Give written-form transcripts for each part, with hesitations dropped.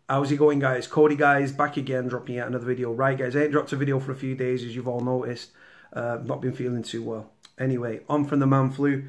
How's it going, guys? Cody, guys, back again, dropping yet another video. Right, guys, I ain't dropped a video for a few days, as you've all noticed. Not been feeling too well. Anyway, on from the man flu.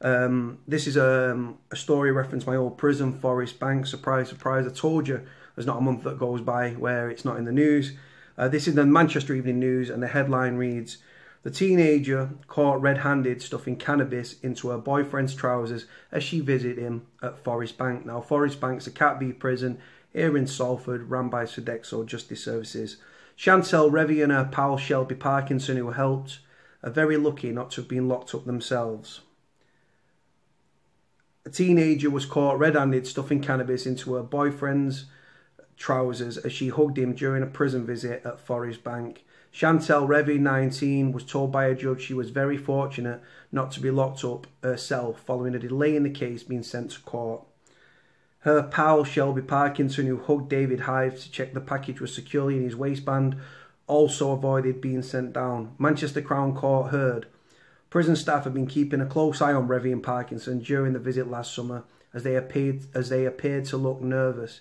This is a story reference my old prison, Forest Bank. Surprise, surprise, I told you there's not a month that goes by where it's not in the news. This is the Manchester Evening News, and the headline reads, "The teenager caught red-handed stuffing cannabis into her boyfriend's trousers as she visited him at Forest Bank." Now, Forest Bank's a Cat B prison here in Salford, run by Sodexo Justice Services. Chantel Revy and her pal Shelby Parkinson, who helped, are very lucky not to have been locked up themselves. A teenager was caught red-handed stuffing cannabis into her boyfriend's trousers as she hugged him during a prison visit at Forest Bank. Chantel Revy, 19, was told by a judge she was very fortunate not to be locked up herself following a delay in the case being sent to court. Her pal Shelby Parkinson, who hugged David Hive to check the package was securely in his waistband, also avoided being sent down. Manchester Crown Court heard. Prison staff have been keeping a close eye on Revy and Parkinson during the visit last summer as they appeared to look nervous.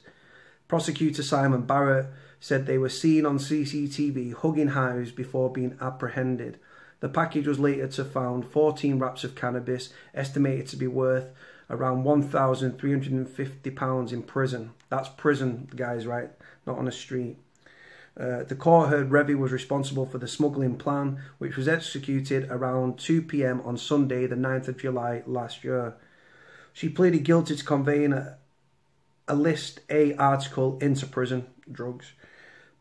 Prosecutor Simon Barrett said they were seen on CCTV hugging Hives before being apprehended. The package was later found 14 wraps of cannabis, estimated to be worth around £1,350 in prison. That's prison, guys, right? Not on the street. The court heard Revy was responsible for the smuggling plan, which was executed around 2 p.m. on Sunday, the 9th of July last year. She pleaded guilty to conveying a List A article into prison, drugs.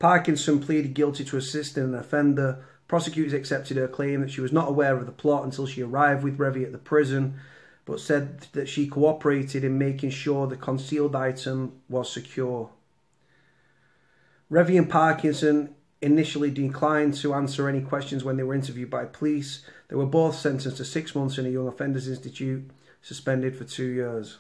Parkinson pleaded guilty to assisting an offender. Prosecutors accepted her claim that she was not aware of the plot until she arrived with Revy at the prison, but said that she cooperated in making sure the concealed item was secure. Revy and Parkinson initially declined to answer any questions when they were interviewed by police. They were both sentenced to 6 months in a Young Offenders Institute, suspended for 2 years.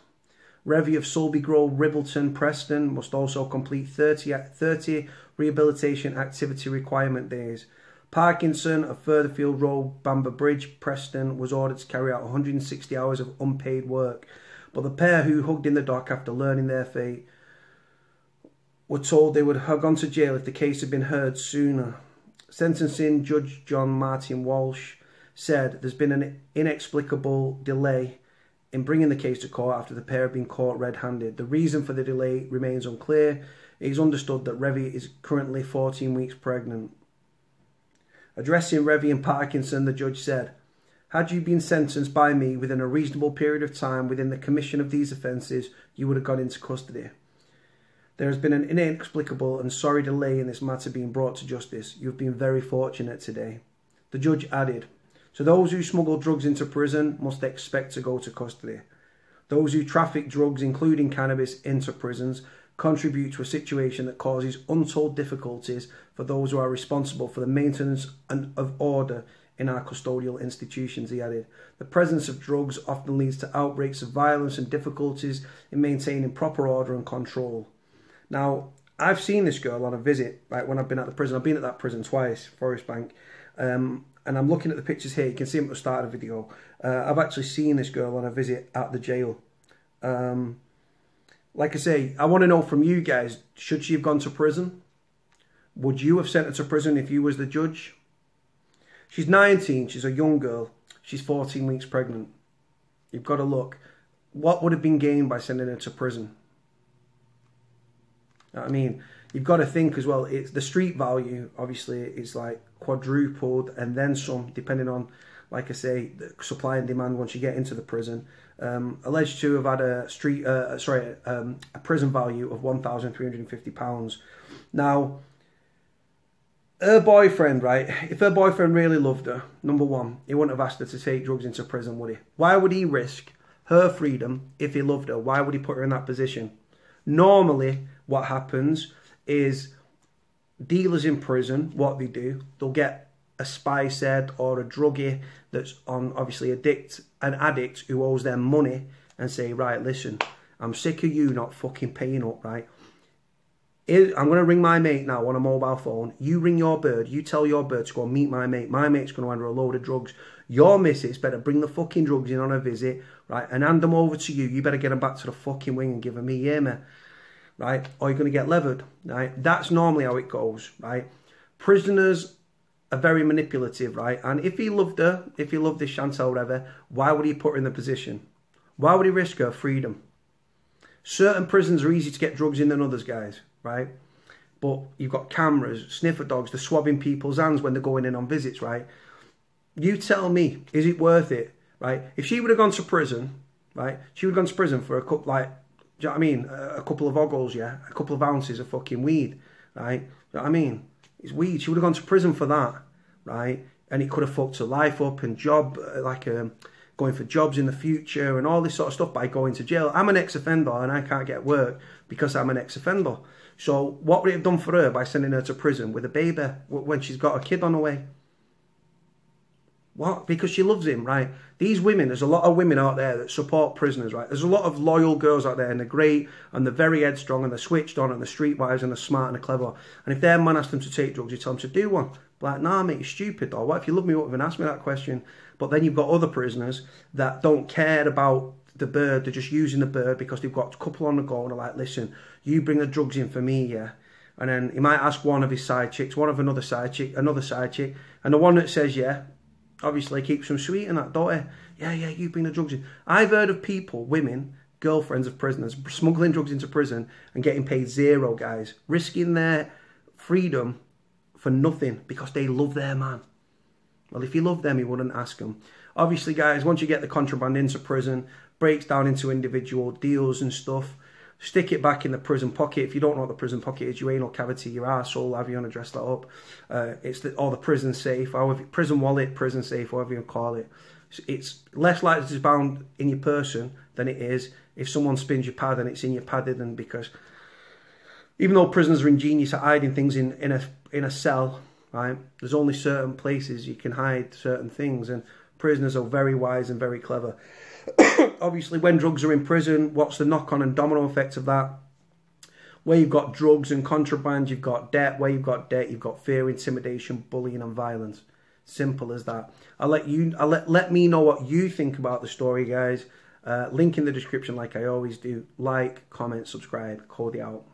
Revy of Sulby Grove, Ribbleton, Preston must also complete 30 rehabilitation activity requirement days. Parkinson of Furtherfield Road, Bamber Bridge, Preston, was ordered to carry out 160 hours of unpaid work. But the pair who hugged in the dock after learning their fate were told they would have gone to jail if the case had been heard sooner. Sentencing Judge John Martin Walsh said there's been an inexplicable delay in bringing the case to court after the pair have been caught red-handed. The reason for the delay remains unclear. It is understood that Revy is currently 14 weeks pregnant. Addressing Revy and Parkinson, the judge said, "Had you been sentenced by me within a reasonable period of time within the commission of these offences, you would have gone into custody. There has been an inexplicable and sorry delay in this matter being brought to justice. You have been very fortunate today." The judge added, "So those who smuggle drugs into prison must expect to go to custody. Those who traffic drugs, including cannabis, into prisons contribute to a situation that causes untold difficulties for those who are responsible for the maintenance of order in our custodial institutions," he added. "The presence of drugs often leads to outbreaks of violence and difficulties in maintaining proper order and control." Now, I've seen this girl on a visit, right, when I've been at the prison. I've been at that prison twice, Forest Bank, and I'm looking at the pictures here. You can see them at the start of the video. I've actually seen this girl on a visit at the jail. Like I say, I want to know from you guys, should she have gone to prison? Would you have sent her to prison if you was the judge? She's 19, she's a young girl. She's 14 weeks pregnant. You've got to look. What would have been gained by sending her to prison? I mean, you've got to think as well, it's the street value, obviously, is like quadrupled and then some, depending on, like I say, the supply and demand once you get into the prison. Alleged to have had a prison value of £1,350. Now, her boyfriend, right, if her boyfriend really loved her, number one, he wouldn't have asked her to take drugs into prison, would he? Why would he risk her freedom if he loved her? Why would he put her in that position? Normally, what happens is dealers in prison, what they do, they'll get a spice head or a druggie that's on, obviously, an addict who owes them money and say, right, listen, I'm sick of you not fucking paying up, right? I'm going to ring my mate now on a mobile phone. You ring your bird. You tell your bird to go and meet my mate. My mate's going to hand her a load of drugs. Your missus better bring the fucking drugs in on a visit, right, and hand them over to you. You better get them back to the fucking wing and give them me, yeah, man. right? Or you're going to get levered, right? That's normally how it goes, right? Prisoners are very manipulative, right? And if he loved her, if he loved this Chantal, whatever, why would he put her in the position? Why would he risk her freedom? Certain prisons are easier to get drugs in than others, guys, right? But you've got cameras, sniffer dogs, they're swabbing people's hands when they're going in on visits, right? You tell me, is it worth it, right? If she would have gone to prison, right? She would have gone to prison for a couple, like, do you know what I mean? A couple of ogles, yeah? A couple of ounces of fucking weed, right? Do you know what I mean? It's weed. She would have gone to prison for that, right? And it could have fucked her life up and going for jobs in the future and all this sort of stuff by going to jail. I'm an ex-offender and I can't get work because I'm an ex-offender. So what would it have done for her by sending her to prison with a baby when she's got a kid on the way? What? Because she loves him, right? These women, there's a lot of women out there that support prisoners, right? There's a lot of loyal girls out there and they're great and they're very headstrong and they're switched on and they're streetwise and they're smart and they're clever. And if their man asks them to take drugs, you tell them to do one. But like, nah, mate, you're stupid, or what if you love me, you wouldn't even ask me that question. But then you've got other prisoners that don't care about the bird, they're just using the bird because they've got a couple on the go and they're like, listen, you bring the drugs in for me, yeah? And then he might ask one of his side chicks, one of another side chick, and the one that says yeah, obviously keeps them sweet and that, don't he? Yeah, you bring the drugs in. I've heard of people, women, girlfriends of prisoners, smuggling drugs into prison and getting paid zero, guys. Risking their freedom for nothing because they love their man. Well, if you love them, you wouldn't ask them. Obviously, guys, once you get the contraband into prison, breaks down into individual deals and stuff, stick it back in the prison pocket. If you don't know what the prison pocket is, your anal cavity, your arsehole, however you want to dress that up. Or the prison safe, prison wallet, prison safe, whatever you call it. It's less likely to be found in your person than it is if someone spins your pad and it's in your padded. And because even though prisoners are ingenious at hiding things in a cell, right, there's only certain places you can hide certain things, and prisoners are very wise and very clever. Obviously, when drugs are in prison, what's the knock-on and domino effect of that? Where you've got drugs and contraband, you've got debt. Where you've got debt, you've got fear, intimidation, bullying and violence. Simple as that. Let me know what you think about the story, guys. Link in the description like I always do. Like, comment, subscribe. Cody out.